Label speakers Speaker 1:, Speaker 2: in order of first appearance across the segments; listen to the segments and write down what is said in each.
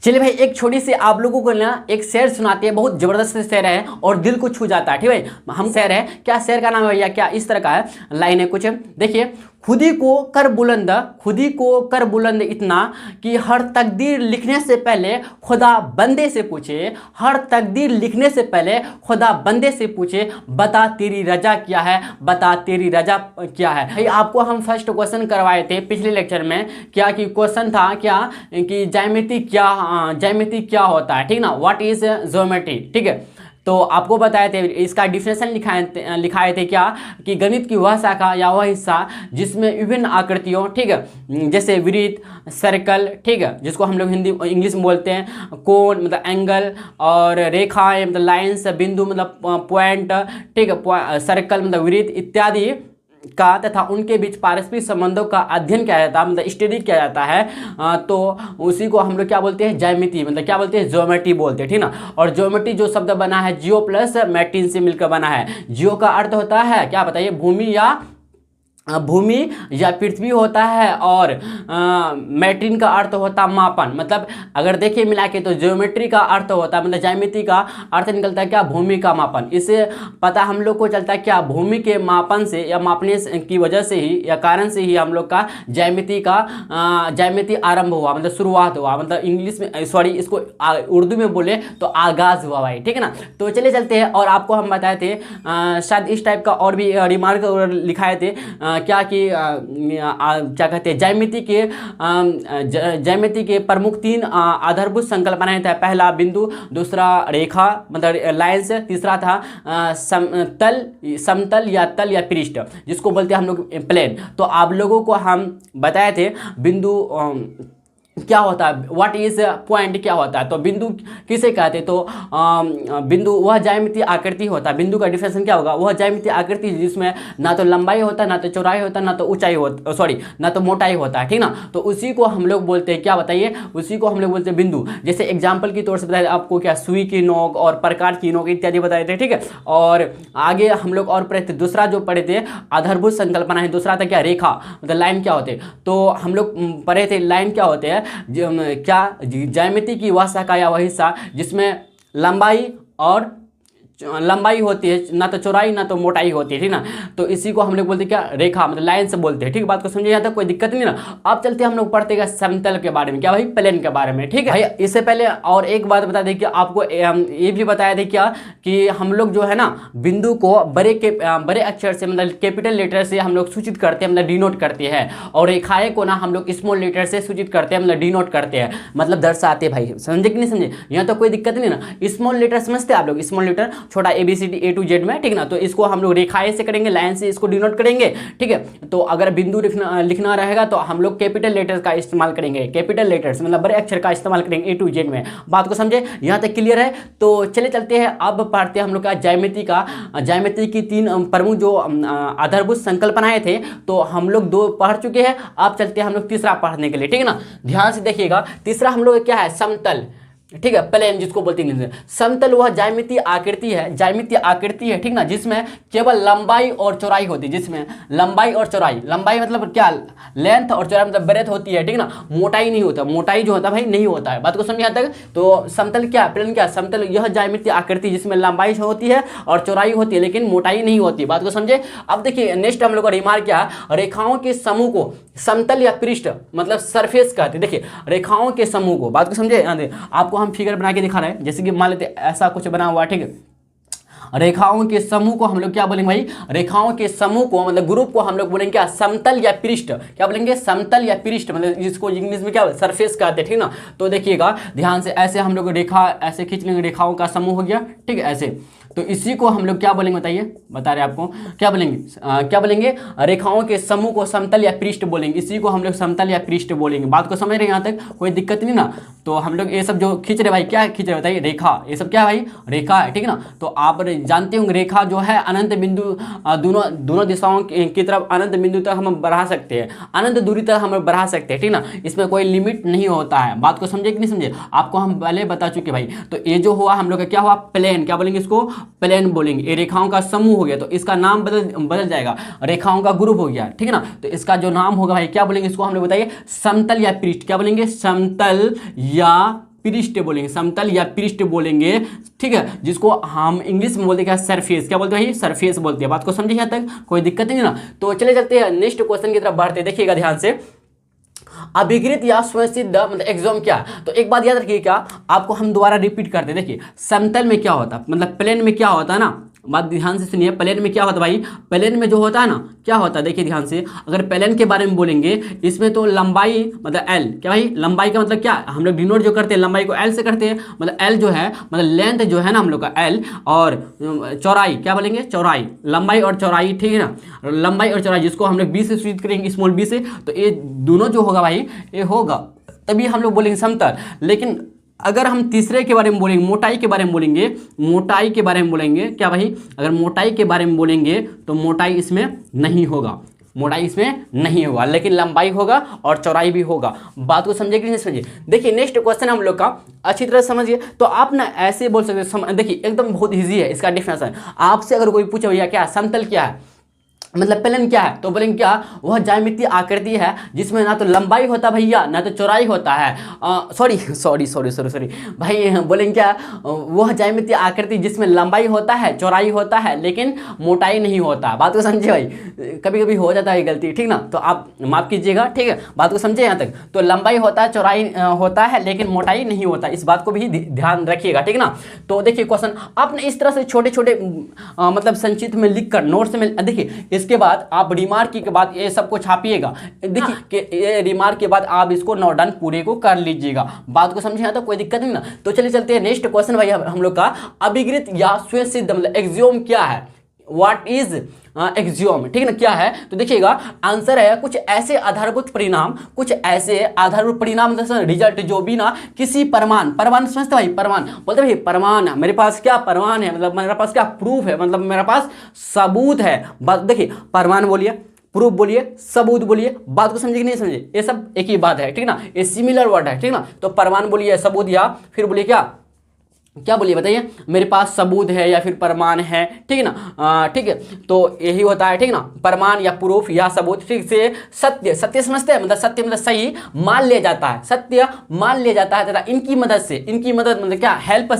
Speaker 1: चलिए भाई, एक छोटी सी आप लोगों को ना एक शेर सुनाते हैं, बहुत जबरदस्त शेर है और दिल को छू जाता है। ठीक है भाई, हम शेर है, क्या शेर का नाम है भैया, क्या इस तरह का है, लाइन है कुछ, देखिए। खुदी को कर बुलंद, खुदी को कर बुलंद इतना कि हर तकदीर लिखने से पहले खुदा बंदे से पूछे, हर तकदीर लिखने से पहले खुदा बंदे से पूछे, बता तेरी रजा क्या है, बता तेरी रजा क्या है। भाई आपको हम फर्स्ट क्वेश्चन करवाए थे पिछले लेक्चर में, क्या कि क्वेश्चन था क्या कि ज्यामिति क्या होता है, ठीक ना, व्हाट इज ज्योमेट्री। ठीक है, तो आपको बताए थे, इसका डिफिनेशन लिखाए थे क्या कि गणित की वह शाखा या वह हिस्सा जिसमें विभिन्न आकृतियों, ठीक है, जैसे वृत्त, सर्कल, ठीक है, जिसको हम लोग हिंदी इंग्लिश में बोलते हैं, कोण मतलब एंगल, और रेखाएं मतलब लाइन्स, बिंदु मतलब पॉइंट, ठीक है, सर्कल मतलब वृत्त इत्यादि का तथा उनके बीच पारस्परिक संबंधों का अध्ययन किया जाता है, मतलब स्टडी किया जाता है। तो उसी को हम लोग क्या बोलते हैं, ज्यामिति, मतलब क्या बोलते हैं, ज्योमेट्री बोलते हैं, ठीक ना। और ज्योमेट्री जो शब्द बना है जियो प्लस मैटिन से मिलकर बना है। जियो का अर्थ होता है क्या बताइए, भूमि या पृथ्वी होता है, और मैट्रिन का अर्थ होता है मापन। मतलब अगर देखिए मिला के तो ज्योमेट्री का अर्थ होता है, मतलब ज्यामिति का अर्थ निकलता है क्या, भूमि का मापन। इससे पता हम लोग को चलता है क्या, भूमि के मापन से या मापने की वजह से ही या कारण से ही हम लोग का ज्यामिति आरंभ हुआ, मतलब शुरुआत हुआ, मतलब इंग्लिश में सॉरी इसको उर्दू में बोले तो आगाज हुआ भाई, ठीक है ना। तो चलिए चलते हैं, और आपको हम बताए थे शायद इस टाइप का और भी रिमार्क लिखाए थे, क्या कि क्या कहते हैं, ज्यामिति के प्रमुख 3 आधारभूत संकल्पनाएं थे। पहला बिंदु, दूसरा रेखा मतलब लाइन्स, तीसरा था समतल या तल या पृष्ठ, जिसको बोलते हैं हम लोग प्लेन। तो आप लोगों को हम बताए थे बिंदु क्या होता है, व्हाट इज पॉइंट क्या होता है। तो बिंदु किसे कहते हैं, तो बिंदु वह ज्यामितीय आकृति होता है। बिंदु का डिफिनेशन क्या होगा, वह ज्यामितीय आकृति जिसमें ना तो लंबाई होता है, ना तो चौड़ाई होता है, ना तो ऊंचाई होता, सॉरी ना तो मोटाई होता है, ठीक ना। तो उसी को हम लोग बोलते हैं क्या बताइए, उसी को हम लोग बोलते हैं बिंदु। जैसे एग्जाम्पल की तौर से बताए आपको क्या, सुई की नोक और प्रकार की नोक इत्यादि बताए थे, ठीक है। और आगे हम लोग और पढ़े थे, दूसरा जो पढ़े थे आधारभूत संकल्पना है, दूसरा था क्या, रेखा मतलब लाइन क्या होते हैं। तो हम लोग पढ़े थे लाइन क्या होते हैं, क्या ज्यामिति की वह शाखा या वह हिस्सा जिसमें लंबाई होती है, ना तो चौड़ाई ना तो मोटाई होती है, ठीक ना। तो इसी को हम लोग बोलते हैं क्या, रेखा मतलब लाइन से बोलते हैं, ठीक। बात को समझे, यहाँ तक कोई दिक्कत नहीं ना। अब चलते हैं हम लोग पढ़ते हैं समतल के बारे में, क्या भाई, प्लेन के बारे में, ठीक है भाई। इससे पहले और एक बात बता दें कि आपको ये भी बताया था क्या कि हम लोग जो है ना बिंदु को बड़े अक्षर से मतलब कैपिटल लेटर से हम लोग सूचित करते हैं, मतलब डिनोट करते हैं, और रेखाएं को ना हम लोग स्मॉल लेटर से सूचित करते हैं, मतलब डिनोट करते हैं, मतलब दर्शाते हैं भाई। समझे कि नहीं समझे, यहाँ तो कोई दिक्कत नहीं ना। स्मॉल लेटर समझते हैं आप लोग, स्मॉल लेटर छोटा ABCD A to Z में, ठीक ना। तो इसको हम लोग रेखाएं से करेंगे, लाइन से इसको डिनोट करेंगे, ठीक है। तो अगर बिंदु लिखना रहेगा तो हम लोग कैपिटल लेटर का इस्तेमाल करेंगे, कैपिटल लेटर्स मतलब बड़े अक्षर का इस्तेमाल करेंगे A to Z में। बात को समझे, यहाँ तक क्लियर है। तो चले चलते हैं, अब पढ़ते हैं हम लोग का ज्यामिति की 3 प्रमुख जो आधारभूत संकल्पनाएं थे। तो हम लोग 2 पढ़ चुके हैं, अब चलते हैं हम लोग तीसरा पढ़ने के लिए, ठीक है ना। ध्यान से देखिएगा, तीसरा हम लोग क्या है, समतल, ठीक है, प्लेन जिसको बोलते हैं। समतल वह ज्यामितीय आकृति है, ठीक ना, जिसमें केवल लंबाई और चौड़ाई होती है, जिसमें लंबाई और चौड़ाई, लंबाई मतलब क्या, लेंथ, और चौड़ाई मतलब ब्रेथ होती है, ठीक ना। मोटाई नहीं होता, मोटाई जो होता है भाई नहीं होता है। बात को समझे यहाँ तक। तो समतल क्या, प्लेन क्या, समतल यह ज्यामितीय आकृति जिसमें लंबाई होती है और चौड़ाई होती है लेकिन मोटाई नहीं होती। बात को समझे। अब देखिए नेक्स्ट हम लोग का रिमार्क क्या, रेखाओं के समूह को समतल या पृष्ठ मतलब सरफेस कहते हैं। देखिए रेखाओं के समूह को, बात को समझे, आपको हम फिगर बना के दिखा रहे हैं, जैसे कि मान लेते ऐसा कुछ बना हुआ, ठीक है। रेखाओं के समूह को हम लोग क्या बोलेंगे भाई, रेखाओं के समूह को मतलब ग्रुप को हम लोग बोलेंगे क्या, समतल या पृष्ठ। क्या बोलेंगे, समतल या पृष्ठ, मतलब जिसको इंग्लिश में क्या सरफेस कहते हैं, ठीक ना। तो देखिएगा ध्यान से, ऐसे हम लोग रेखा ऐसे खींच लेंगे, रेखाओं का समूह हो गया, ठीक है, ऐसे। तो इसी को हम लोग क्या बोलेंगे बताइए, बता रहे आपको क्या बोलेंगे, रेखाओं के समूह को समतल या पृष्ठ बोलेंगे। इसी को हम लोग समतल या पृष्ठ बोलेंगे। बात को समझ रहे हैं यहाँ तक, कोई दिक्कत नहीं ना। तो हम लोग ये सब जो खींच रहे भाई, क्या खींच रहे बताइए, रेखा, ये सब क्या है भाई, रेखा है, ठीक है ना। तो आप जानते होंगे रेखा जो है अनंत बिंदु दोनों दिशाओं की तरफ अनंत बिंदु तक हम बढ़ा सकते हैं, अनंत दूरी तक हम बढ़ा सकते हैं, ठीक ना। इसमें कोई लिमिट नहीं होता है। बात को समझे कि नहीं समझे, आपको हम पहले बता चुके भाई। तो ये जो हुआ हम लोग का क्या हुआ, प्लेन, क्या बोलेंगे इसको, प्लेन बोलेंगे। ये रेखाओं का समूह हो गया, तो इसका नाम बदल जाएगा, रेखाओं का ग्रुप हो गया, ठीक है ना। तो इसका जो नाम होगा भाई क्या बोलेंगे इसको, हम लोग बताइए समतल या पृष्ठ। क्या बोलेंगे, समतल या पृष्ठ बोलेंगे, समतल या पृष्ठ बोलेंगे, ठीक है, जिसको हम इंग्लिश में बोलते हैं क्या, सरफेस। क्या बोलते हैं भाई, सरफेस बोलते हैं। बात को समझे यहाँ तक, कोई दिक्कत नहीं ना। तो चले चलते हैं नेक्स्ट क्वेश्चन की तरफ बढ़ते हैं। देखिएगा ध्यान से, अभिकृत या स्वयंसिद्ध मतलब एक्सोम क्या है। तो एक बात याद रखिए, क्या आपको हम दोबारा रिपीट करते हैं। देखिए समतल में क्या होता है, मतलब प्लेन में क्या होता है ना, बात ध्यान से सुनिए। प्लेन में क्या होता है भाई, प्लेन में जो होता है ना, क्या होता है देखिए ध्यान से। अगर प्लेन के बारे में बोलेंगे, इसमें तो लंबाई मतलब एल, क्या भाई लंबाई का मतलब क्या, हम लोग डिनोट जो करते हैं लंबाई को एल से करते हैं। मतलब एल जो है मतलब लेंथ जो है ना हम लोग का एल, और चौड़ाई क्या बोलेंगे, चौड़ाई, लंबाई और चौड़ाई, ठीक है ना, लंबाई और चौड़ाई जिसको हम लोग बी से सूचित करेंगे, स्मॉल बी से। तो ये दोनों जो होगा भाई, ये होगा तभी हम लोग बोलेंगे समतल। लेकिन अगर हम तीसरे के बारे में बोलेंगे, मोटाई के बारे में बोलेंगे, मोटाई के बारे में बोलेंगे, क्या भाई, अगर मोटाई के बारे में बोलेंगे तो मोटाई इसमें नहीं होगा, मोटाई इसमें नहीं होगा, लेकिन लंबाई होगा और चौड़ाई भी होगा। बात को समझे कि नहीं समझे। देखिए नेक्स्ट क्वेश्चन हम लोग का अच्छी तरह समझिए। तो आप ना ऐसे बोल सकते हैं, देखिए एकदम बहुत ईजी है इसका डिफिनेशन। आपसे अगर कोई पूछे भैया क्या समतल क्या है, मतलब प्लेन क्या है, तो बोलेंगे क्या, वह ज्यामितीय आकृति है जिसमें ना तो लंबाई होता भैया ना तो चौड़ाई होता है। सॉरी भाई, बोलेंगे क्या, वह ज्यामितीय आकृति जिसमें लंबाई होता है, चौड़ाई होता है, लेकिन मोटाई नहीं होता। बात को समझे भाई, कभी कभी हो जाता है गलती, ठीक ना, तो आप माफ कीजिएगा, ठीक है। बात को समझे यहाँ तक। तो लंबाई होता है, चौड़ाई होता है, लेकिन मोटाई नहीं होता। इस बात को भी ध्यान रखिएगा, ठीक ना। तो देखिए क्वेश्चन आपने इस तरह से छोटे छोटे मतलब संक्षिप्त में लिख कर नोट्स में, देखिए इसके बाद आप रिमार्क के बाद ये सबको छापिएगा। देखिए कि ये रिमार्क के बाद आप इसको नोट डाउन पूरे को कर लीजिएगा। बात को समझे तो कोई दिक्कत नहीं ना। तो चलिए चलते हैं नेक्स्ट क्वेश्चन भाई हम लोग का, अभिकृत या स्वयंसिद्ध मतलब एक्सियोम क्या है, व्हाट इज एक्सियोम, ठीक है ना, क्या है। तो देखिएगा आंसर है कुछ ऐसे आधारभूत परिणाम, कुछ ऐसे आधारभूत परिणाम रिजल्ट जो बिना किसी प्रमाण, प्रमाण समझते भाई, प्रमाण बोलते भाई, प्रमाण मेरे पास क्या प्रमाण है, मतलब मेरे पास क्या प्रूफ है, मतलब मेरे पास सबूत है। बस देखिए प्रमाण बोलिए, प्रूफ बोलिए, सबूत बोलिए। बात को समझे कि नहीं समझे, ये सब एक ही बात है, ठीक ना, ये सिमिलर वर्ड है, ठीक ना। तो प्रमाण बोलिए, सबूत, या फिर बोलिए क्या बोलिए बताइए, मेरे पास सबूत है या फिर प्रमाण है, ठीक है ना, ठीक है। तो यही होता है, ठीक ना, प्रमाण या प्रूफ या सबूत, ठीक से सत्य, सत्य समझते हैं, मतलब सत्य मतलब सही मान लिया जाता है, सत्य मान लिया जाता है तथा इनकी मदद से, इनकी मदद मतलब क्या, हेल्प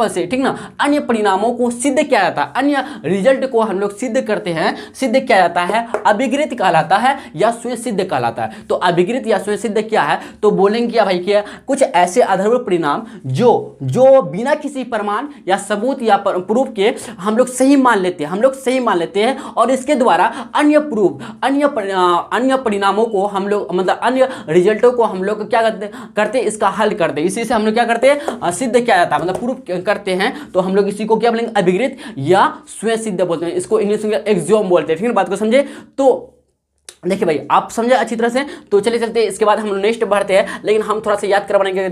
Speaker 1: से, ठीक ना, अन्य परिणामों को सिद्ध किया जाता है, अन्य रिजल्ट को हम लोग सिद्ध करते हैं, सिद्ध किया जाता है, अभिकृत कहलाता है या स्वयं सिद्ध कहलाता है। तो अभिकृत या स्वयं सिद्ध क्या है, तो बोलेंगे क्या भाई, क्या कुछ ऐसे आधारभूत परिणाम जो बिना किसी प्रमाण या सबूत या प्रूफ के हम लोग सही मान लेते हैं, हम लोग सही मान लेते हैं, और इसके द्वारा अन्य प्रूफ, अन्य परिणामों को हम लोग, मतलब अन्य रिजल्टों को हम लोग क्या करते हैं, इसका हल करते हैं। इसी से हम लोग क्या करते हैं, सिद्ध किया जाता है, मतलब प्रूफ करते हैं। तो हम लोग इसी को क्या बोलेंगे, अभिकृत या स्वयं सिद्ध बोलते हैं, इसको इंग्लिश में एक्सियोम बोलते हैं, ठीक है। बात को समझे। तो देखिए भाई आप समझे अच्छी तरह से। तो चलिए चलते हैं, इसके बाद हम नेक्स्ट बढ़ते हैं, लेकिन हम थोड़ा सा याद करवाने के,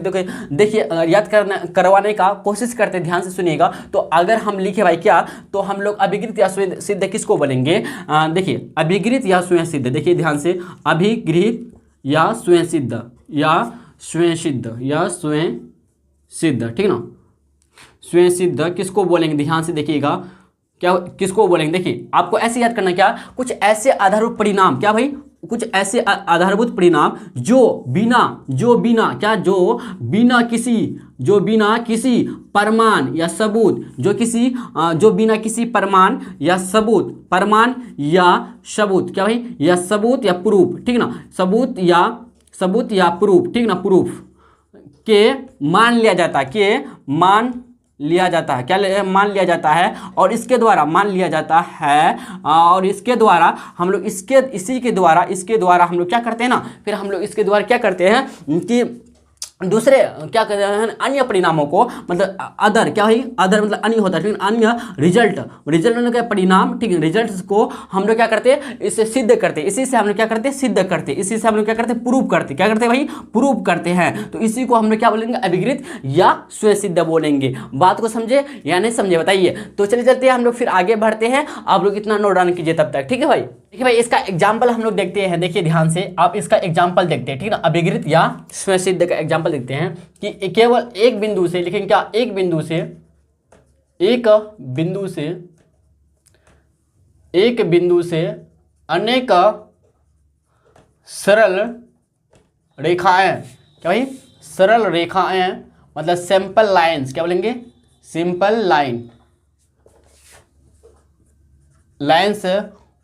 Speaker 1: देखिए याद करवाने का कोशिश करते हैं, ध्यान से सुनिएगा। तो अगर हम लिखे भाई क्या, तो हम लोग अभिकृत या स्वयं सिद्ध किसको बोलेंगे, देखिए अभिकृत या स्वयं सिद्ध, देखिए ध्यान से, अभिकृत या स्वयं सिद्ध या स्वयं सिद्ध या स्वयं सिद्ध, ठीक ना, स्वयं सिद्ध किसको बोलेंगे, ध्यान से देखिएगा, क्या किसको बोलेंगे। देखिए आपको ऐसे याद करना, क्या कुछ ऐसे आधारभूत परिणाम, क्या भाई, कुछ ऐसे आधारभूत परिणाम जो बिना किसी प्रमाण या सबूत, जो बिना किसी प्रमाण या सबूत, क्या भाई, या सबूत या प्रूफ, ठीक ना, सबूत या प्रूफ, ठीक ना, प्रूफ के मान लिया जाता है, क्या मान लिया जाता है, और इसके द्वारा मान लिया जाता है, और इसके द्वारा हम लोग इसके द्वारा हम लोग क्या करते हैं ना, फिर हम लोग इसके द्वारा क्या करते हैं कि दूसरे क्या कहते हैं, अन्य परिणामों को, मतलब अदर, क्या है अदर मतलब अन्य होता है, ठीक है, अन्य रिजल्ट मतलब क्या, परिणाम, ठीक है, रिजल्ट्स को हम लोग क्या करते हैं, इससे सिद्ध करते हैं, इसी से हम लोग क्या करते हैं, सिद्ध करते हैं, इसी से हम लोग क्या करते हैं, प्रूव करते हैं, क्या करते हैं भाई, प्रूव करते हैं। तो इसी को हम लोग क्या बोलेंगे, अभिकृत या स्वयं सिद्ध बोलेंगे। बात को समझे या नहीं समझे बताइए। तो चलिए चलते हैं, हम लोग फिर आगे बढ़ते हैं, आप लोग इतना नोट डाउन कीजिए तब तक, ठीक है भाई। देखिए भाई इसका एग्जाम्पल हम लोग देखते हैं, देखिए ध्यान से, आप इसका एग्जाम्पल देखते हैं, ठीक है ना, अभिकृत या स्वयं सिद्ध का एग्जाम्पल देखते हैं कि केवल एक बिंदु से, लेकिन क्या एक बिंदु से अनेक सरल रेखाएं, क्या भाई, सरल रेखाएं मतलब सिंपल लाइंस, क्या बोलेंगे, सिंपल लाइंस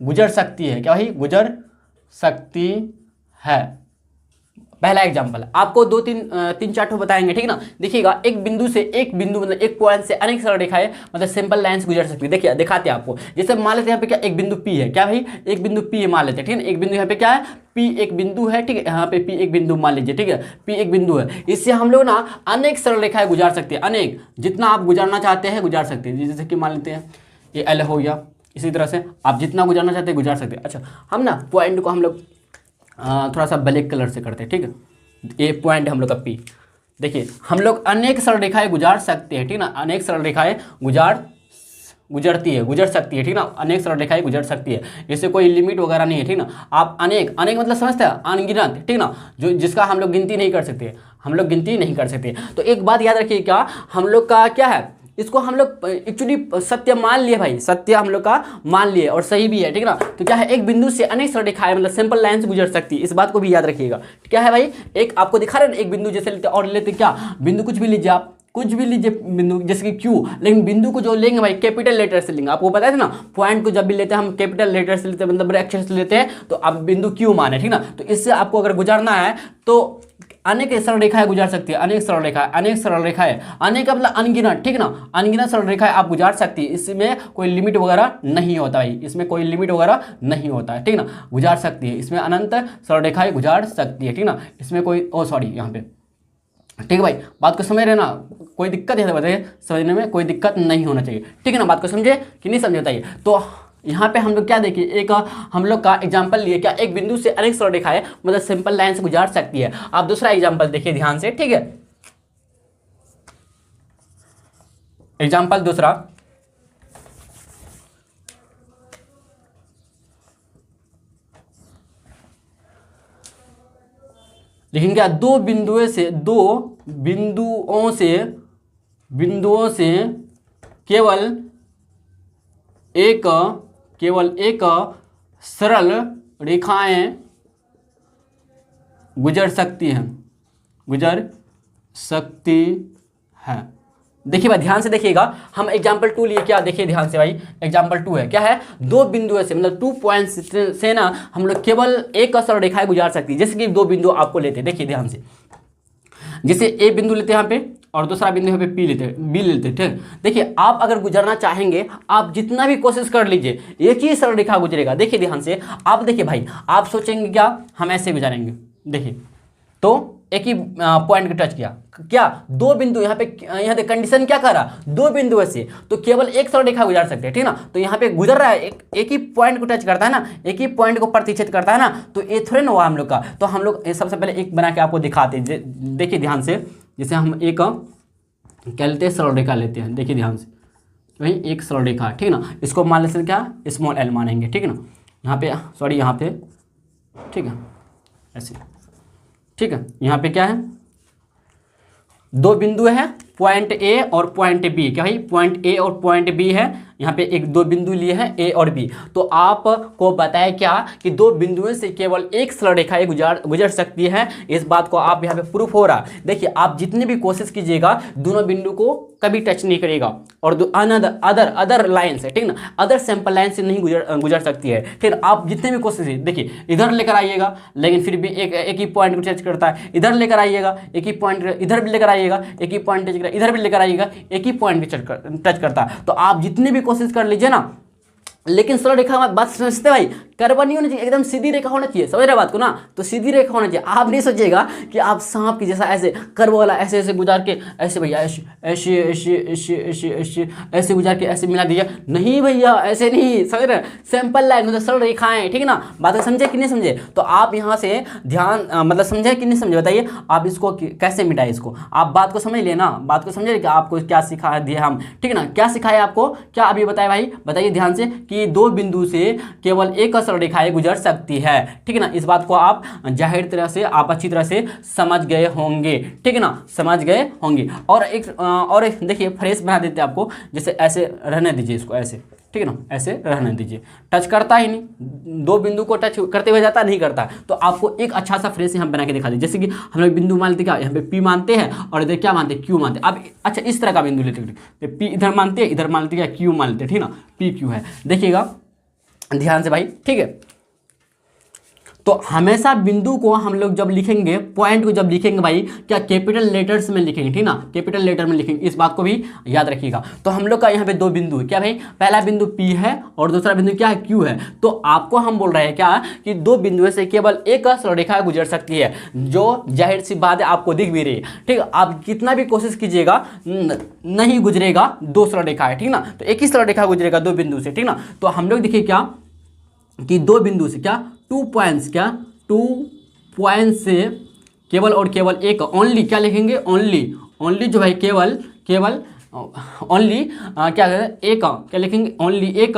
Speaker 1: गुजर सकती है, क्या भाई, गुजर सकती है। पहला एग्जांपल आपको तीन चार ठो बताएंगे, ठीक ना। देखिएगा, एक बिंदु मतलब एक पॉइंट से अनेक सरल रेखाएं मतलब सिंपल लाइंस गुजर सकती है। देखिए दिखाते हैं आपको, जैसे मान लेते हैं यहाँ पे क्या एक बिंदु P है, क्या भाई, एक बिंदु P है मान लेते हैं, ठीक है। एक बिंदु यहाँ पे क्या है, P एक बिंदु है, ठीक है। यहाँ पे P एक बिंदु मान लीजिए, ठीक है, P एक बिंदु है। इससे हम लोग ना अनेक सरल रेखाएं गुजार सकते हैं, अनेक, जितना आप गुजारना चाहते हैं गुजार सकते हैं। जैसे कि मान लेते हैं ये L हो गया, इसी तरह से आप जितना गुजारना चाहते हैं गुजार सकते हैं। अच्छा, हम ना पॉइंट को हम लोग थोड़ा सा ब्लैक कलर से करते हैं, ठीक है। ये पॉइंट हम लोग का P, देखिए हम लोग अनेक सरल रेखाएं गुजार सकते हैं, ठीक ना। अनेक सरल रेखाएं गुजर सकती है, ठीक ना। अनेक सरल रेखाएं गुजर सकती है, इससे कोई लिमिट वगैरह नहीं है, ठीक ना। आप अनेक मतलब समझते हैं, अनगिनत, ठीक ना, जो जिसका हम लोग गिनती नहीं कर सकते, तो एक बात याद रखिएगा, हम लोग का क्या है, इसको हम लोग एक्चुअली सत्य मान लिए भाई, सत्य हम लोग का मान लिए और सही भी है, ठीक ना। तो क्या है, एक बिंदु से अनेक सरल रेखाएं मतलब सिंपल लाइंस गुजर सकती है, इस बात को भी याद रखिएगा। क्या है भाई, एक आपको दिखा रहे हैं, एक बिंदु जैसे लेते और लेते क्या, बिंदु कुछ भी लीजिए आप, कुछ भी लीजिए बिंदु, जैसे कि Q, लेकिन बिंदु को जो लेंगे भाई कैपिटल लेटर से लेंगे। आपको पता है ना, पॉइंट को जब भी लेते हैं हम कैपिटल लेटर से लेते हैं, मतलब बड़े अक्षर से लेते हैं, तो आप बिंदु Q माने, ठीक ना। तो इससे आपको अगर गुजारना है तो अनेक सरल रेखाएं गुजार सकती है, अनेक सरल रेखाएं, अनेक मतलब अनगिनत, ठीक ना, अनगिनत सरल रेखाएं आप गुजार सकती है। इसमें कोई लिमिट वगैरह नहीं होता भाई, इसमें कोई लिमिट वगैरह नहीं होता है, ठीक ना, गुजार सकती है। इसमें अनंत सरल रेखाएं गुजार सकती है, ठीक ना। इसमें कोई यहाँ पे, ठीक है भाई, बात को समझ रहे ना, कोई दिक्कत है बताइए, समझने में कोई दिक्कत नहीं होना चाहिए, ठीक है ना। बात को समझे कि नहीं समझे बताइए। तो यहाँ पे हम लोग क्या देखिए, एक हम लोग का एग्जांपल लिए, क्या एक बिंदु से अनेक सरल रेखाएं मतलब सिंपल लाइन से गुजार सकती है। आप दूसरा एग्जांपल देखिए ध्यान से, ठीक है। एग्जांपल दूसरा, लेकिन क्या दो बिंदुओं से केवल एक सरल रेखाएं गुजर सकती है। देखिए भाई ध्यान से देखिएगा, हम एग्जाम्पल 2 लिए, क्या देखिए ध्यान से भाई, एग्जाम्पल 2 है, क्या है, दो बिंदुओं से मतलब 2 पॉइंट्स से ना हम लोग केवल एक सरल रेखाएं गुजार सकती है। जैसे कि दो बिंदु आपको लेते हैं, देखिए ध्यान से, जैसे ए बिंदु लेते हैं यहाँ पे और दूसरा बिंदु यहाँ पे बी लेते हैं, ठीक। देखिए आप अगर गुजरना चाहेंगे, आप जितना भी कोशिश कर लीजिए, एक ही सरल रेखा गुजरेगा। देखिए ध्यान से, आप देखिए भाई, आप सोचेंगे क्या हम ऐसे गुजारेंगे, देखिए तो एक ही पॉइंट को टच किया, क्या दो बिंदु यहाँ पे कंडीशन क्या कर रहा, दो बिंदु से तो केवल एक सरल रेखा गुजार सकते हैं, ठीक ना। तो यहाँ पे गुजर रहा है, एक ही पॉइंट को टच करता है ना, एक ही पॉइंट को प्रतिच्छेद करता है ना, तो ये थोड़े ना हुआ हम लोग का। तो हम लोग सबसे पहले एक बना के आपको दिखाते हैं, देखिए ध्यान से, जैसे हम एक क्या लेते हैं, सरल रेखा लेते हैं, देखिए ध्यान से, वही एक सरल रेखा, ठीक ना। इसको मान लेते हैं क्या, स्मॉल एल मानेंगे, ठीक है ना। यहाँ पे सॉरी, यहाँ पे ठीक है ऐसे, ठीक है। यहाँ पे क्या है, दो बिंदु है, पॉइंट ए और पॉइंट बी, क्या है, पॉइंट ए और पॉइंट बी है। यहाँ पे एक दो बिंदु लिए हैं ए और बी। तो आपको बताया क्या कि दो बिंदुओं से केवल एक सरल रेखा गुजर सकती है। इस बात को आप यहाँ पे प्रूफ हो रहा है। देखिए आप जितनी भी कोशिश कीजिएगा, दोनों बिंदु को कभी टच नहीं करेगा और अदर लाइन से, ठीक ना, अदर सैंपल लाइन से नहीं गुजर सकती है। फिर आप जितने भी कोशिश, देखिए इधर लेकर आइएगा, लेकिन फिर भी एक ही पॉइंट को टच करता है। इधर लेकर आइएगा, एक ही पॉइंट, इधर भी लेकर आइएगा, एक ही पॉइंट टच करता है। इधर भी लेकर आइएगा, एक ही पॉइंट टच करता है। तो आप जितनी भी कोशिश कर लीजिए ना, लेकिन सरल रेखा बात समझते भाई, कर्व नहीं होना चाहिए, एकदम सीधी रेखा होना चाहिए, समझ रहे बात को ना। तो सीधी रेखा होना चाहिए। आप नहीं सोचिएगा कि आप सांप की जैसा ऐसे कर्व वाला ऐसे ऐसे गुजार के ऐसे भैया ऐसे ऐसे ऐसे ऐसे ऐसे ऐसे ऐसे गुजार के ऐसे मिला दीजिए, नहीं भैया ऐसे नहीं, समझ रहे, सिंपल लाइन मतलब सरल रेखाएं, ठीक है ना। बात समझे कि नहीं समझे। तो आप यहाँ से ध्यान मतलब समझे कि नहीं समझे, बताइए आप इसको कैसे मिटाए। इसको आप बात को समझ लिए ना, बात को समझे कि आपको क्या सिखा दिया हम, ठीक है ना, क्या सिखाया आपको, क्या अभी बताए भाई, बताइए ध्यान से कि दो बिंदु से केवल एक सरल रेखाएं गुजर सकती है, ठीक है ना। इस बात को आप जाहिर तरह से आप अच्छी तरह से समझ गए होंगे, ठीक है ना, समझ गए होंगे। और एक देखिए फ्रेश बना देते हैं आपको, जैसे ऐसे रहने दीजिए इसको ऐसे, ठीक है ना, ऐसे रहने दीजिए। टच करता ही नहीं, दो बिंदु को टच करते हुए जाता नहीं करता। तो आपको एक अच्छा सा फ्रेज हम बना के दिखा दें, जैसे कि हम लोग बिंदु मान लेते क्या, यहाँ पे पी मानते हैं और इधर क्या मानते हैं, क्यू मानते हैं। अब अच्छा इस तरह का बिंदु लेते हैं, पी इधर मानते हैं, इधर मान लेते क्या, क्यू मान लेते हैं, ठीक ना, पी क्यू है। देखिएगा ध्यान से भाई, ठीक है। तो हमेशा बिंदु को हम लोग जब लिखेंगे, पॉइंट को जब लिखेंगे भाई, क्या कैपिटल लेटर्स में लिखेंगे, ठीक ना, कैपिटल लेटर में लिखेंगे, इस बात को भी याद रखिएगा। तो हम लोग का यहाँ पे दो बिंदु है, क्या भाई, पहला बिंदु P है और दूसरा बिंदु क्या है, Q है। तो आपको हम बोल रहे हैं क्या कि दो बिंदुओं से केवल एक सरलरेखा गुजर सकती है, जो जाहिर सी बात है आपको दिख भी रही है, ठीक है। आप कितना भी कोशिश कीजिएगा नहीं गुजरेगा दो सरलरेखा है, ठीक ना, तो एक ही सरलरेखा गुजरेगा दो बिंदु से, ठीक ना। तो हम लोग देखिए क्या कि दो बिंदु से क्या 2 पॉइंट्स, क्या 2 पॉइंट्स से केवल और केवल एक, ओनली क्या लिखेंगे, ओनली जो है केवल ओनली क्या एक, क्या लिखेंगे, ओनली एक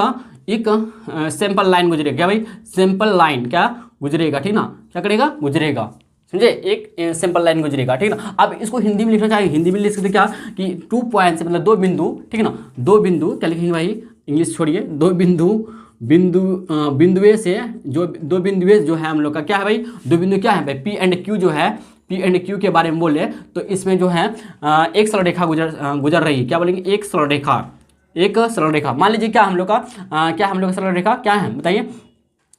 Speaker 1: सैंपल लाइन गुजरेगा, क्या भाई, सैंपल लाइन क्या गुजरेगा, ठीक ना, क्या करेगा, गुजरेगा, समझे, एक सिंपल लाइन गुजरेगा, ठीक ना। अब इसको हिंदी में लिखना चाहिए, हिंदी में लिख सकते क्या कि 2 पॉइंट्स मतलब दो बिंदु, ठीक ना, दो बिंदु क्या लिखेंगे भाई, इंग्लिश छोड़िए, दो बिंदुए से जो दो बिंदुए जो है हम लोग का क्या है भाई, दो बिंदु क्या है भाई, P एंड Q जो है, P एंड Q के बारे में बोले तो इसमें जो है एक सरलरेखा गुजर रही है, क्या बोलेंगे, एक सरलरेखा। मान लीजिए क्या हम लोग का क्या हम लोग का सरलरेखा क्या है बताइए,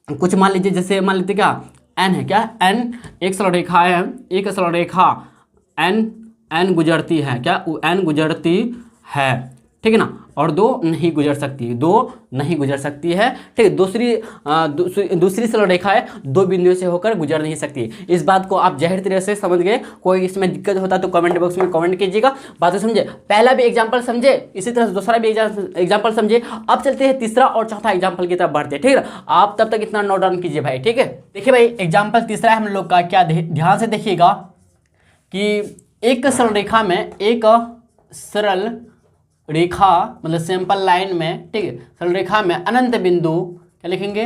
Speaker 1: कुछ मान लीजिए, जैसे मान लेते क्या N है, क्या N एक सरलरेखा है, एक सरलरेखा N गुजरती है, क्या N गुजरती है, ठीक है ना, और दो नहीं गुजर सकती है, ठीक है। दूसरी सरलरेखा है, दो बिंदुओं से होकर गुजर नहीं सकती। इस बात को आप जाहिर तरह से समझ गए, कोई इसमें दिक्कत होता तो कमेंट बॉक्स में कमेंट कीजिएगा, बात को समझे, पहला भी एग्जांपल समझे, इसी तरह से दूसरा भी एग्जांपल समझे। अब चलते हैं तीसरा और चौथा एग्जांपल की तरफ बढ़ते हैं, ठीक है। आप तब तक इतना नोट डाउन कीजिए भाई, ठीक है। देखिए भाई एग्जाम्पल तीसरा हम लोग का, क्या ध्यान से देखिएगा कि एक सरलरेखा में, एक सरल रेखा मतलब सैंपल लाइन में, ठीक है, सरल रेखा में अनंत बिंदु, क्या लिखेंगे,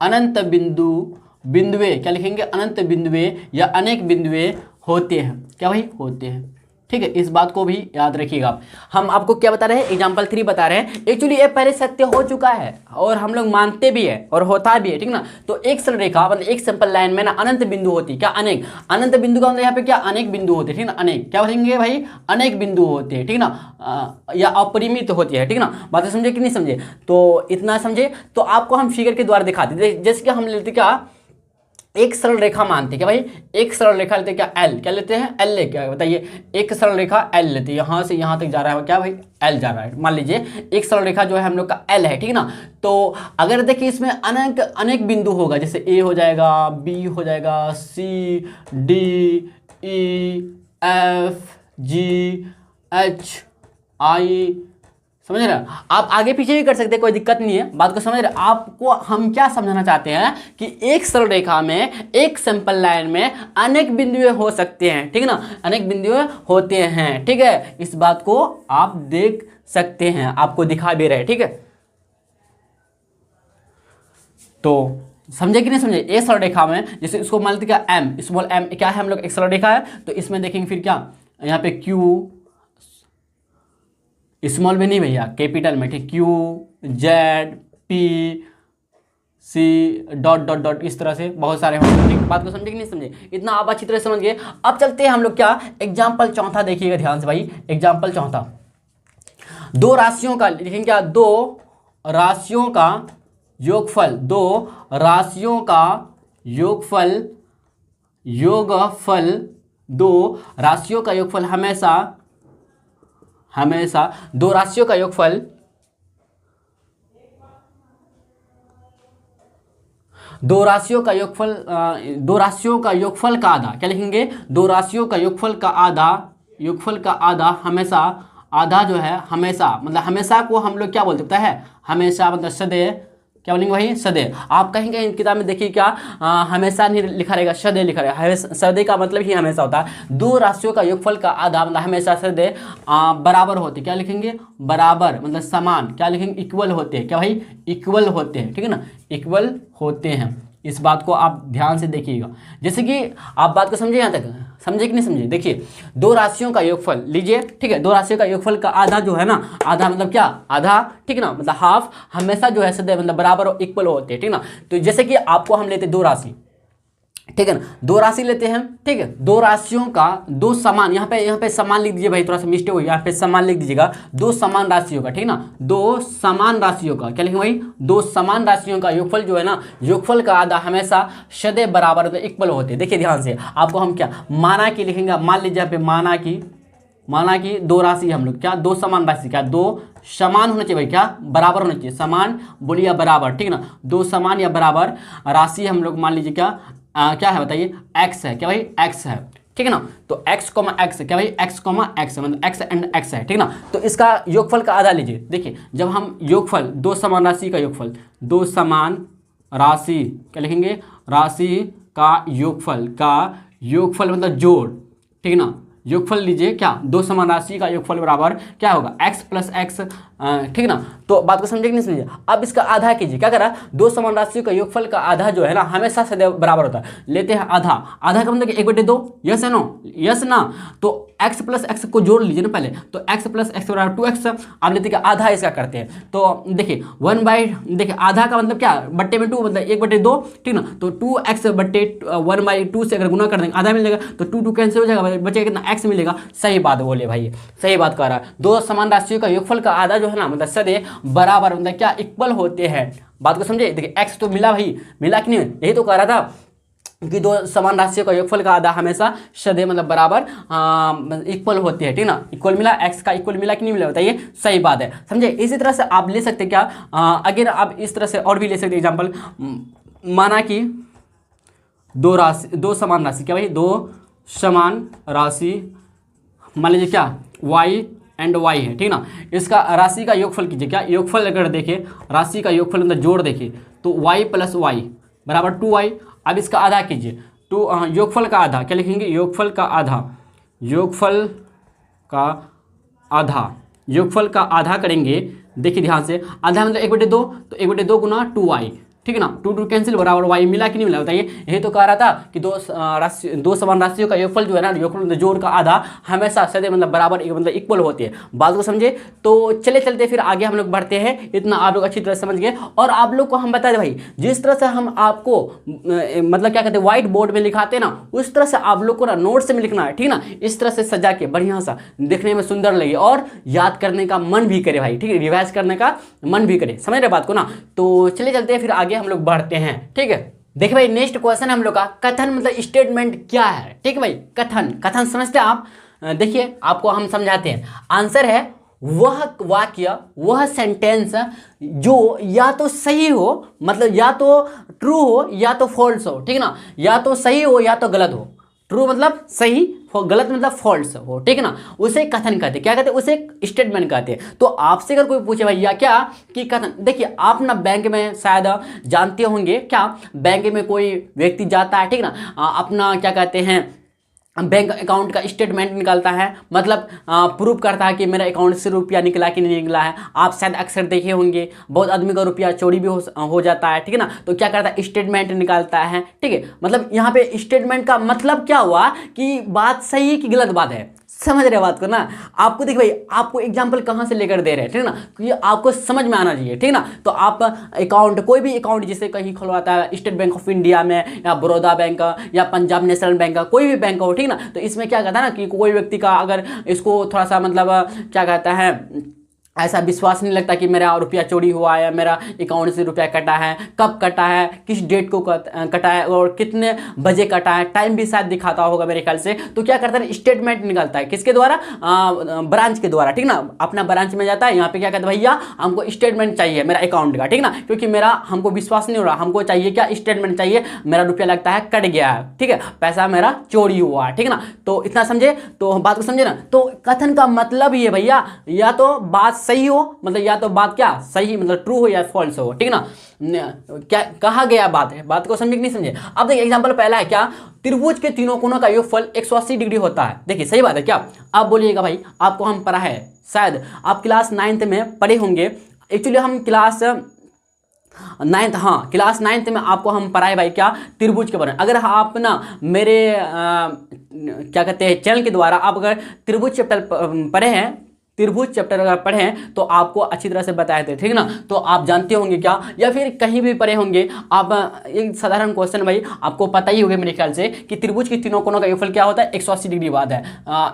Speaker 1: अनंत बिंदुए, क्या लिखेंगे, अनंत बिंदुए या अनेक बिंदुए होते हैं, क्या भाई, होते हैं, ठीक है। इस बात को भी याद रखिएगा। हम आपको क्या बता रहे हैं, एग्जाम्पल 3 बता रहे हैं। एक्चुअली ये पहले सत्य हो चुका है और हम लोग मानते भी है और होता भी है, ठीक ना। तो एक सरल रेखा मतलब एक सिंपल लाइन में ना अनंत बिंदु होती है, क्या, अनेक, अनंत बिंदु का मतलब यहाँ पे क्या, अनेक बिंदु होते हैं, ठीक ना, अनेक क्या बोलेंगे भाई, अनेक बिंदु होते हैं, ठीक ना, या अपरिमित होती है, ठीक ना। बातें समझे कि नहीं समझे, तो इतना समझे तो आपको हम फिगर के द्वारा दिखाते, जैसे कि हम लेते क्या, एक सरल रेखा मानते, क्या भाई, एक सरल रेखा लेते क्या, L, क्या लेते हैं, L ले, क्या बताइए, एक सरल रेखा L लेते हैं, यहाँ से यहाँ तक जा रहा है, क्या भाई, L जा रहा है। मान लीजिए एक सरल रेखा जो है हम लोग का L है, ठीक है ना। तो अगर देखिए इसमें अनेक बिंदु होगा, जैसे A हो जाएगा, B हो जाएगा, C D E F G H I, समझ रहे हैं। आप आगे पीछे भी कर सकते हैं, कोई दिक्कत नहीं है, बात को समझ रहे हैं। आपको हम क्या समझाना चाहते हैं कि एक सरल रेखा में, एक सिंपल लाइन में अनेक बिंदुए हो सकते हैं, ठीक है ना, अनेक बिंदुए होते हैं, ठीक है। इस बात को आप देख सकते हैं, आपको दिखा भी रहे, ठीक है। तो समझे कि नहीं समझे, एक सरल रेखा में जैसे इसको मान लेते क्या, M, स्मॉल m क्या है हम लोग, एक सरल रेखा है, तो इसमें देखेंगे फिर क्या, यहाँ पे Q, स्मॉल में नहीं भैया, कैपिटल में, ठीक, Q Z P C dot dot dot, इस तरह से बहुत सारे होंगे, ठीक। बात को समझे कि नहीं समझे, इतना आप अच्छी तरह समझ गए। अब चलते हैं हम लोग क्या, एग्जाम्पल चौथा देखिएगा ध्यान से भाई, एग्जाम्पल चौथा, दो राशियों का लिखेंगे क्या, दो राशियों का योगफल, दो राशियों का योगफल, दो राशियों का योगफल हमेशा दो राशियों का योगफल, दो राशियों का योगफल का आधा, क्या लिखेंगे, दो राशियों का योगफल का आधा हमेशा, आधा जो है हमेशा, मतलब हमेशा को हम लोग क्या बोलते हैं, हमेशा मतलब सदैव, क्या बोलेंगे भाई, सदैव। आप कहीं किताब में देखिए क्या, हमेशा नहीं लिखा रहेगा, सदैव लिखा रहेगा। सदैव का मतलब ही हमेशा होता है। दो राशियों का योगफल का आधा मतलब हमेशा सदैव बराबर होते, क्या लिखेंगे, बराबर मतलब समान, क्या लिखेंगे, इक्वल होते हैं, क्या भाई, इक्वल होते हैं, ठीक है ना, इक्वल होते हैं। इस बात को आप ध्यान से देखिएगा, जैसे कि आप बात को समझे यहाँ तक, समझे कि नहीं समझे? देखिए दो राशियों का योगफल लीजिए, ठीक है, दो राशियों का योगफल का आधा जो है ना, आधा मतलब क्या, आधा, ठीक है ना, मतलब हाफ हमेशा जो है सदैव मतलब बराबर और इक्वल होते हैं, ठीक है ना। तो जैसे कि आपको हम लेते दो राशि, ठीक है ना, दो राशि लेते हैं, ठीक है, दो राशियों का दो समान, यहाँ पे समान लिख दीजिए भाई, थोड़ा सा मिस्टेक हो गया, यहाँ पे समान लिख दीजिएगा, दो समान राशियों का, ठीक है ना, दो समान राशियों का क्या लिखेंगे भाई, दो समान राशियों का योगफल जो है ना, योगफल का आधा हमेशा सदैव बराबर मतलब इक्वल होते हैं। देखिए ध्यान से, आपको हम क्या माना कि लिखेंगे, मान लीजिए यहाँ पे माना कि दो राशि हम लोग क्या, दो समान राशि, क्या दो समान होना चाहिए भाई, क्या बराबर होना चाहिए, समान बोलिए या बराबर, ठीक है ना, दो समान या बराबर राशि हम लोग मान लीजिए क्या है बताइए, x है, क्या भाई x है, ठीक है ना। तो x, x क्या भाई, x, x मतलब x एंड x है, ठीक है ना। तो इसका योगफल का आधा लीजिए। देखिए जब हम योगफल दो समान राशि का योगफल, दो समान राशि क्या लिखेंगे, राशि का योगफल मतलब जोड़, ठीक है ना, योगफल लीजिए क्या, दो समान राशि का योगफल बराबर क्या होगा, x प्लस x, ठीक है ना। तो बात को समझे कि नहीं समझे? अब इसका आधा कीजिए, क्या करा, दो समान राशियों का योगफल का आधा जो है ना हमेशा सदैव बराबर होता है। लेते हैं आधा, आधा का मतलब कि 1/2, यस है नो, यस ना। तो x प्लस x को जोड़ लीजिए ना पहले, तो x प्लस x बराबर 2x, आप लेते हैं आधा इसका करते हैं। तो देखिए देखिए आधा का मतलब क्या, बट्टे में 2 मतलब 1/2, ठीक ना। तो 2x बट्टे 1/2 से अगर गुना कर देंगे आधा मिल जाएगा, तो 2 कैंसिल हो जाएगा, बचेगा कितना, x मिलेगा। सही बात बोले भाई, सही बात कह रहा है। दो समान राशियों का योगफल का आधा जो है ना मतलब सदैव बराबर मतलब क्या, इक्वल होते हैं। बात को समझे? देखिए x तो मिला भाई, मिला कि नहीं, यही तो कह रहा था कि दो समान राशियों का योगफल का आधा हमेशा सदैव मतलब बराबर इक्वल होते हैं, ठीक ना। इक्वल मिला, x का इक्वल मिला कि नहीं मिला, बताइए। सही बात है, समझे। इसी तरह से आप ले सकते क्या, अगर आप इस तरह से और भी ले सकते एग्जाम्पल, माना कि दो समान राशि, क्या भाई, दो समान राशि मान लीजिए क्या, y एंड y है, ठीक ना। इसका राशि का योगफल कीजिए, क्या योगफल अगर देखें, राशि का योगफल मतलब जोड़ देखें, तो y प्लस y बराबर 2y। अब इसका आधा कीजिए, योगफल का आधा क्या लिखेंगे, योगफल का आधा करेंगे। देखिए ध्यान से, आधा मतलब 1/2, तो 1/2 गुना 2y, ठीक है ना, 2 कैंसिल बराबर y मिला कि नहीं मिला, बताइए। यही तो कह रहा था कि दो समान राशियों का योगफल जो है ना, योगफल जोड़ का आधा हमेशा सदैव मतलब बराबर मतलब इक्वल होते हैं। बात को समझे? तो चले चलते फिर आगे हम लोग बढ़ते हैं। इतना आप लोग अच्छी तरह समझ गए। और आप लोग को हम बता दें भाई, जिस तरह से हम आपको मतलब क्या कहते हैं व्हाइट बोर्ड में लिखाते हैं ना, उस तरह से आप लोग को ना नोट्स में लिखना है, ठीक ना। इस तरह से सजा के बढ़िया सा, देखने में सुंदर लगे और याद करने का मन भी करे भाई, ठीक है, रिवाइज करने का मन भी करे, समझ रहे बात को ना। तो चले चलते हैं फिर आगे हम लोग बढ़ते हैं, ठीक है। देखिए भाई नेक्स्ट क्वेश्चन हम लोग का, कथन मतलब स्टेटमेंट क्या है, ठीक है भाई। कथन समझते हैं आप? देखिए आपको हम समझाते हैं। आंसर है वह वाक्य, वह सेंटेंस जो या तो सही हो, मतलब या तो ट्रू हो या तो फॉल्स हो, ठीक है ना। या तो सही हो या तो गलत हो। ट्रू मतलब सही, गलत मतलब फॉल्स हो, ठीक है ना। उसे कथन कहते हैं, क्या कहते हैं, उसे स्टेटमेंट कहते हैं। तो आपसे अगर कोई पूछे भैया क्या कि कथन, देखिए आप ना बैंक में शायद जानते होंगे, क्या बैंक में कोई व्यक्ति जाता है, ठीक है ना, अपना क्या कहते हैं बैंक अकाउंट का स्टेटमेंट निकालता है, मतलब प्रूफ करता है कि मेरा अकाउंट से रुपया निकला कि नहीं निकला है। आप शायद अक्सर देखे होंगे, बहुत आदमी का रुपया चोरी भी हो जाता है, ठीक है ना। तो क्या करता है, स्टेटमेंट निकालता है, ठीक है। मतलब यहाँ पे स्टेटमेंट का मतलब क्या हुआ कि बात सही है कि गलत बात है, समझ रहे बात को ना। आपको देखिए भाई, आपको एग्जांपल कहाँ से लेकर दे रहे हैं, ठीक है ना, क्योंकि आपको समझ में आना चाहिए, ठीक है ना। तो आप अकाउंट, कोई भी अकाउंट जिसे कहीं खुलवाता है, स्टेट बैंक ऑफ इंडिया में या बड़ौदा बैंक या पंजाब नेशनल बैंक का, कोई भी बैंक हो, ठीक है ना। तो इसमें क्या कहता है ना कि कोई व्यक्ति का अगर इसको थोड़ा सा मतलब क्या कहता है, ऐसा विश्वास नहीं लगता कि मेरा रुपया चोरी हुआ है, मेरा अकाउंट से रुपया कटा है, कब कटा है, किस डेट को कटा है और कितने बजे कटा है, टाइम भी शायद दिखाता होगा मेरे ख्याल से। तो क्या करता है, स्टेटमेंट निकालता है, किसके द्वारा, ब्रांच के द्वारा, ठीक ना। अपना ब्रांच में जाता है, यहाँ पे क्या कहता है, भैया हमको स्टेटमेंट चाहिए मेरा अकाउंट का, ठीक ना, क्योंकि मेरा हमको विश्वास नहीं हो रहा, हमको चाहिए क्या, स्टेटमेंट चाहिए, मेरा रुपया लगता है कट गया है, ठीक है, पैसा मेरा चोरी हुआ है, ठीक है ना। तो इतना समझे, तो बात को समझे ना। तो कथन का मतलब ये भैया, या तो बात सही हो, मतलब या तो बात क्या सही मतलब ट्रू हो या फॉल्स हो, ठीक है ना। क्या कहा गया बात है, बात को समझे कि नहीं समझे। अब देखिए एग्जांपल पहला है, क्या त्रिभुज के तीनों कोनों का योगफल 180 डिग्री होता है। देखिए सही बात है क्या, आप बोलिएगा भाई, आपको हम पढ़ा है, शायद आप क्लास 9th में पढ़े होंगे। एक्चुअली हम क्लास 9th, हाँ क्लास 9th में आपको हम पढ़ाए भाई क्या, त्रिभुज के बारे में। अगर आप ना मेरे क्या कहते हैं चैनल के द्वारा आप अगर त्रिभुज चैप्टर पढ़े हैं, त्रिभुज चैप्टर अगर पढ़े हैं तो आपको अच्छी तरह से बताए थे, ठीक ना। तो आप जानते होंगे क्या, या फिर कहीं भी पढ़े होंगे आप, एक साधारण क्वेश्चन भाई आपको पता ही होगा मेरे ख्याल से कि त्रिभुज की तीनों कोनों का योगफल क्या होता है, 180 डिग्री बात है,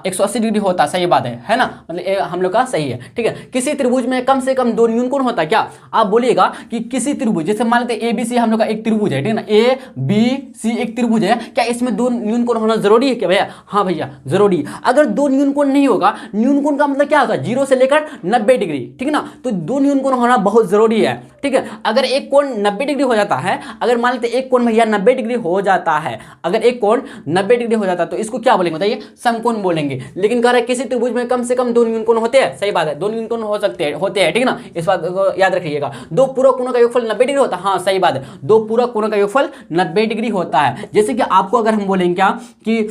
Speaker 1: 180 डिग्री होता है, सही बात है ना, मतलब हम लोग का सही है, ठीक है। किसी त्रिभुज में कम से कम 2 न्यूनकोण होता है क्या, आप बोलिएगा कि किसी त्रिभुज, जैसे मान लेते हैं ABC हम लोग का एक त्रिभुज है, ठीक है ना, ABC एक त्रिभुज है, क्या इसमें 2 न्यूनकोण होना जरूरी है क्या भैया, हाँ भैया जरूरी। अगर 2 न्यूनकोण नहीं होगा, न्यूनकोण का मतलब क्या होगा, 0 से लेकर 90 डिग्री, ठीक है ना, तो 2 न्यूनकोण होना बहुत जरूरी है, ठीक है। अगर एक कोण 90 डिग्री हो जाता है, अगर मान लेते एक कोण भैया 90 डिग्री हो जाता है, अगर एक कोण 90 डिग्री हो जाता है तो इसको क्या बोलेंगे बताइए, समकोण बोलेंगे। लेकिन कह रहा है किसी त्रिभुज में कम से कम 2 न्यूनकोण होते हैं, सही बात है, 2 न्यूनकोण हो सकते हैं, होते हैं, ठीक है ना, इस बात को याद रखिएगा। 2 पूरक कोणों का योगफल 90 डिग्री होता है, हाँ सही बात है, 2 पूरक कोणों का योगफल 90 डिग्री होता है। जैसे कि आपको अगर हम बोलेंगे क्या कि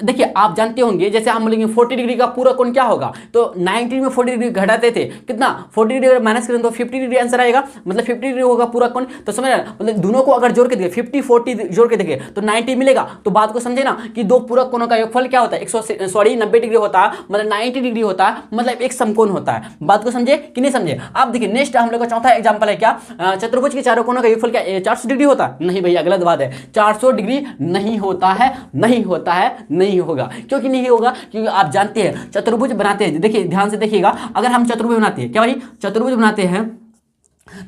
Speaker 1: देखिए आप जानते होंगे, जैसे हम बोलेंगे 40 डिग्री का पूरक कोण क्या होगा, तो 90 में 40 डिग्री घटाते थे, कितना 40 डिग्री अगर माइनस करें तो 50 डिग्री आंसर आएगा, मतलब 50 डिग्री होगा पूरा कोण। तो समझ रहे, मतलब दोनों को अगर जोड़ के देखें 50 40 जोड़ के देखें तो 90 मिलेगा। तो बात को समझे ना कि 2 पूरक कोणों का योगफल क्या होता है, 90 डिग्री होता है, मतलब 90 डिग्री होता है, मतलब एक समकोण होता है। बात को समझे कि नहीं समझे। आप देखिए नेक्स्ट हम लोग का चौथा एग्जांपल है क्या, चतुर्भुज के चारों कोणों का योगफल क्या 400 डिग्री होता है, नहीं भैया गलत बात है, 400 डिग्री नहीं होता है, नहीं होता है, नहीं होगा। क्योंकि नहीं होगा, क्योंकि आप जानते हैं चतुर्भुज बनाते हैं, देखिए ध्यान से देखिएगा, अगर हम चतुर्भुज बनाते हैं क्या भाई, चतुर्भुज बनाते हैं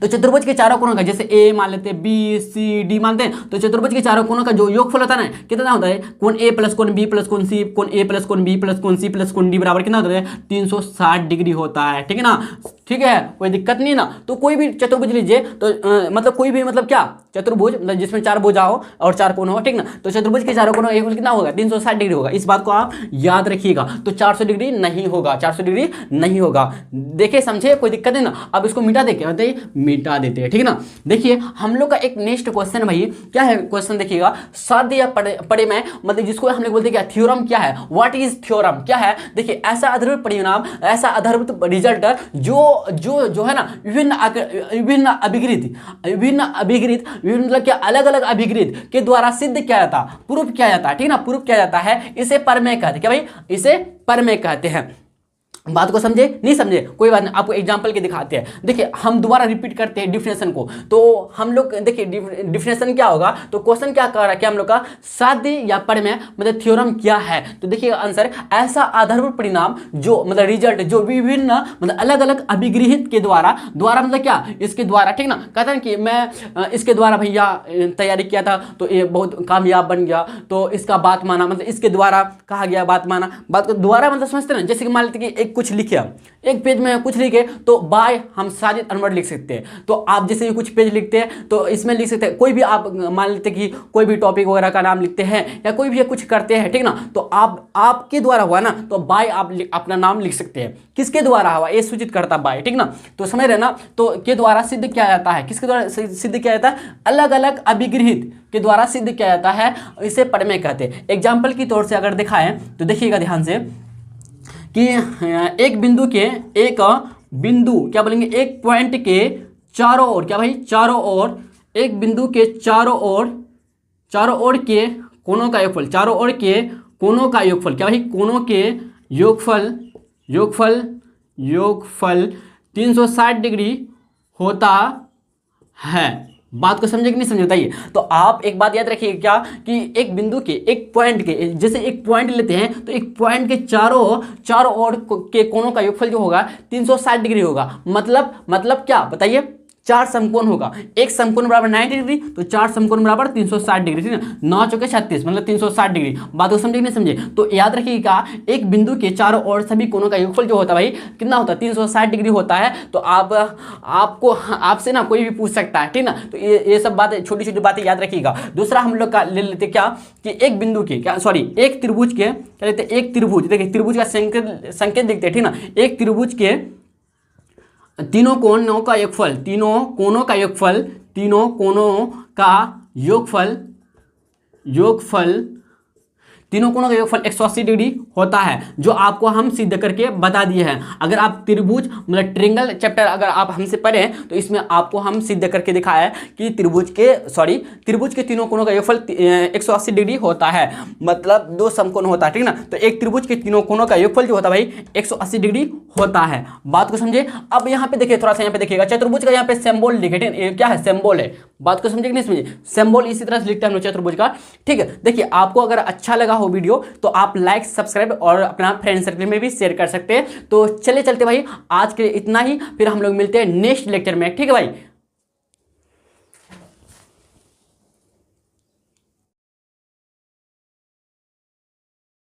Speaker 1: तो चतुर्भुज के चारों कोणों का, जैसे ए मान लेते हैं, बी सी डी मानते हैं, तो चतुर्भुज के चारों कोणों का जो योगफल होता है ना, कितना होता है, कोण ए प्लस कोण बी प्लस कोण सी, कोण ए प्लस कोण बी प्लस कोण सी प्लस कोण डी बराबर कितना होता है, 360 डिग्री होता है, ठीक है ना, ठीक है, कोई दिक्कत नहीं ना। तो कोई भी चतुर्भुज लीजिए तो मतलब कोई भी मतलब क्या चतुर्भुज, मतलब जिसमें 4 भुजा हो और 4 कोण हो, ठीक ना, तो चतुर्भुज के चारों कोणों का योगफल कितना होगा, 360 डिग्री होगा। इस बात को आप याद रखिएगा। तो 400 डिग्री नहीं होगा, 400 डिग्री नहीं होगा। देखे समझे, कोई दिक्कत नहीं ना। अब इसको मिटा देते हैं, मिटा देते हैं, ठीक है ना। देखिए हम लोग का एक नेक्स्ट क्वेश्चन भाई क्या है, क्वेश्चन देखिएगा, साध्य या पड़े में, मतलब जिसको हम लोग बोलते हैं क्या, थ्योरम क्या है, व्हाट इज थ्योरम क्या है। देखिए ऐसा अद्भुत परिणाम, ऐसा अद्भुत रिजल्ट जो है ना, विभिन्न अभिगृहित मतलब क्या अलग अलग अभिगृहित के द्वारा सिद्ध किया जाता, प्रूफ किया जाता है, ठीक है ना, प्रूफ किया जाता है, इसे परमेय कहते हैं क्या भाई, इसे परमेय कहते हैं। बात को समझे नहीं समझे, कोई बात नहीं, आपको एग्जांपल के दिखाते हैं। देखिए हम दोबारा रिपीट करते हैं डिफिनेशन को। तो हम लोग देखिए डिफिनेशन क्या होगा, तो क्वेश्चन क्या कर रहा है कि हम लोग का साध्य या परमेय मतलब थ्योरम क्या है। तो देखिए आंसर, ऐसा आधारभूत परिणाम जो मतलब रिजल्ट जो विभिन्न मतलब अलग अलग अभिगृहित के द्वारा मतलब क्या, इसके द्वारा, ठीक ना, कहते हैं कि मैं इसके द्वारा भैया तैयारी किया था तो ये बहुत कामयाब बन गया, तो इसका बात माना, मतलब इसके द्वारा कहा गया बात माना। बात को द्वारा मतलब समझते ना, जैसे कि मान लेते कि कुछ लिखे, एक पेज में कुछ लिखे तो बाय हम साजिद अनवर लिख सकते हैं। तो आप जैसे भी कुछ पेज लिखते हैं तो इसमें लिख सकते हैं, कोई भी आप मान लेते कि कोई भी टॉपिक वगैरह का नाम लिखते हैं या कोई भी कुछ करते हैं, ठीक ना, तो आपके द्वारा हुआ ना, तो बाय आप अपना नाम लिख सकते हैं। किसके द्वारा हुआ ये सूचित करता बाय, ठीक ना, तो समझ रहे ना। तो के द्वारा सिद्ध किया जाता है, किसके द्वारा सिद्ध किया जाता है, अलग अलग अभिगृहित के द्वारा सिद्ध किया जाता है, इसे परमेय कहते हैं। एग्जाम्पल की तौर से अगर दिखाएं तो देखिएगा ध्यान से कि एक बिंदु क्या बोलेंगे, एक पॉइंट के चारों ओर, क्या भाई चारों ओर, एक बिंदु के चारों ओर के कोणों का योगफल, चारों ओर के कोणों का योगफल, क्या भाई कोणों के योगफल 360 डिग्री होता है। बात को समझे कि नहीं समझे बताइए। तो आप एक बात याद रखिए क्या कि एक बिंदु के, एक पॉइंट के, जैसे एक पॉइंट लेते हैं तो एक पॉइंट के चारों ओर के कोणों का योगफल जो होगा 360 डिग्री होगा। मतलब क्या बताइए, 4 समकोण होगा, एक समकोण बराबर 90 डिग्री, तो 4 समकोण बराबर 360 डिग्री, ठीक है, 9 चौके 36 मतलब 360 डिग्री। बात को समझे कि नहीं समझे। तो याद रखिएगा एक बिंदु के चारों ओर सभी कोणों का योगफल जो होता है भाई कितना होता है, 360 डिग्री होता है। तो आपसे ना कोई भी पूछ सकता है, ठीक ना, तो ये सब बातें, छोटी छोटी बातें याद रखिएगा। दूसरा हम लोग का ले लेते क्या कि एक बिंदु के एक त्रिभुज के क्या लेते, एक त्रिभुज, देखिए त्रिभुज का संकेत दिखते हैं, ठीक ना, एक त्रिभुज के तीनों कोणों का योगफल, तीनों कोणों का योगफल तीनों कोणों का योगफल 180 डिग्री होता है, जो आपको हम सिद्ध करके बता दिए हैं। अगर आप त्रिभुज मतलब ट्रिंगल चैप्टर अगर आप हमसे पढ़ें तो इसमें आपको हम सिद्ध करके दिखाया है कि त्रिभुज के तीनों कोणों का योगफल 180 डिग्री होता है, मतलब दो समकोण होता है, ठीक ना। तो एक त्रिभुज के तीनों कोणों का योगफल जो होता है भाई 180 डिग्री होता है। बात को समझे। अब यहाँ पे देखिए, थोड़ा सा यहाँ पे देखिएगा, चतुर्भुज का यहाँ पे सिंबल लिखे, क्या है सिंबल है। बात को समझे कि नहीं समझे, सिंबल इसी तरह से लिखते हैं हम लोग चतुर्भुज का, ठीक है। देखिए आपको अगर अच्छा लगा हो वीडियो तो आप लाइक सब्सक्राइब और अपना फ्रेंड सर्कल में भी शेयर कर सकते हैं। तो चले चलते भाई, आज के इतना ही, फिर हम लोग मिलते हैं नेक्स्ट लेक्चर में, ठीक है भाई।